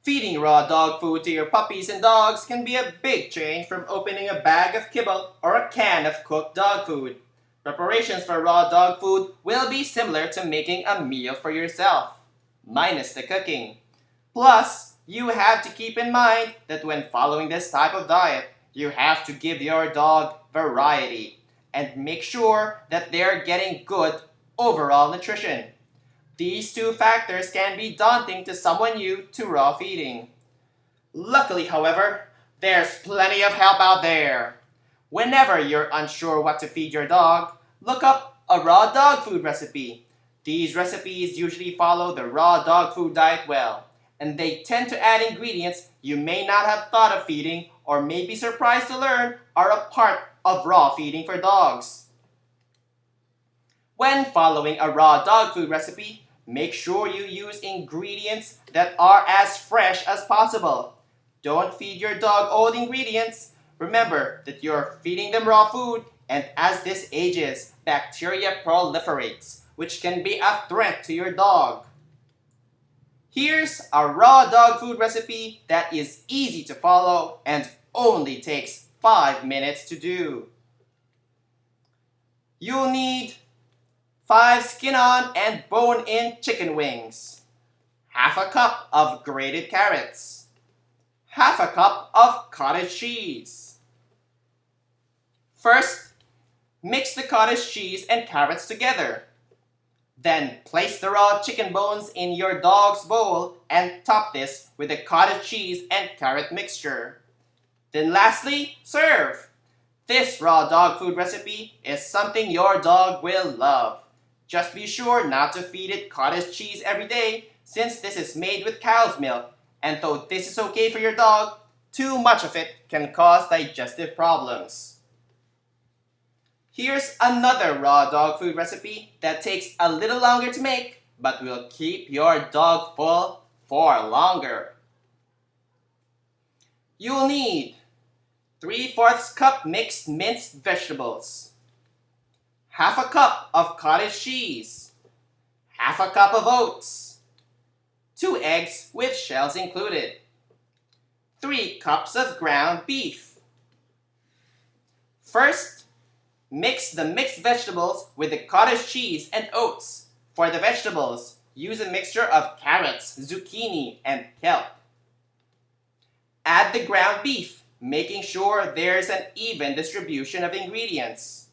Feeding raw dog food to your puppies and dogs can be a big change from opening a bag of kibble or a can of cooked dog food. Preparations for raw dog food will be similar to making a meal for yourself, minus the cooking. Plus, you have to keep in mind that when following this type of diet, you have to give your dog variety and make sure that they're getting good overall nutrition. These two factors can be daunting to someone new to raw feeding. Luckily, however, there's plenty of help out there. Whenever you're unsure what to feed your dog, look up a raw dog food recipe. These recipes usually follow the raw dog food diet well, and they tend to add ingredients you may not have thought of feeding or may be surprised to learn are a part of raw feeding for dogs. When following a raw dog food recipe, make sure you use ingredients that are as fresh as possible. Don't feed your dog old ingredients. Remember that you're feeding them raw food, and as this ages, bacteria proliferates, which can be a threat to your dog. Here's a raw dog food recipe that is easy to follow and only takes 5 minutes to do. You'll need 5 skin-on and bone-in chicken wings, half a cup of grated carrots, half a cup of cottage cheese. First, mix the cottage cheese and carrots together. Then place the raw chicken bones in your dog's bowl and top this with the cottage cheese and carrot mixture. Then lastly, serve. This raw dog food recipe is something your dog will love. Just be sure not to feed it cottage cheese every day since this is made with cow's milk, and though this is okay for your dog, too much of it can cause digestive problems. Here's another raw dog food recipe that takes a little longer to make but will keep your dog full for longer. You'll need 3/4 cup mixed minced vegetables, half a cup of cottage cheese, half a cup of oats, 2 eggs with shells included, 3 cups of ground beef. First, mix the mixed vegetables with the cottage cheese and oats. For the vegetables, use a mixture of carrots, zucchini, and kelp. Add the ground beef, making sure there's an even distribution of ingredients.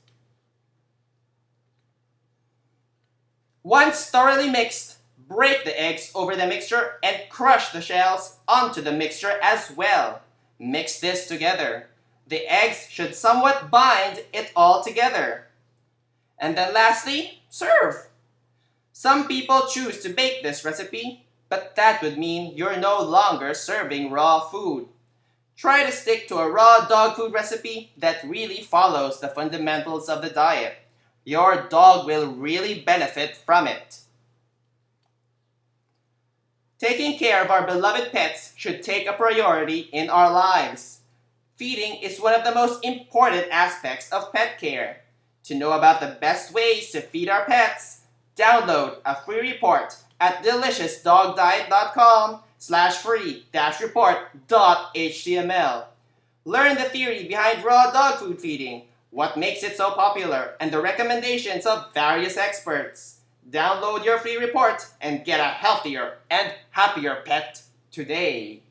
Once thoroughly mixed, break the eggs over the mixture and crush the shells onto the mixture as well. Mix this together. The eggs should somewhat bind it all together. And then lastly, serve. Some people choose to bake this recipe, but that would mean you're no longer serving raw food. Try to stick to a raw dog food recipe that really follows the fundamentals of the diet. Your dog will really benefit from it. Taking care of our beloved pets should take a priority in our lives. Feeding is one of the most important aspects of pet care. To know about the best ways to feed our pets, download a free report at deliciousdogdiet.com/free-report.html. Learn the theory behind raw dog food feeding, what makes it so popular, and the recommendations of various experts. Download your free report and get a healthier and happier pet today.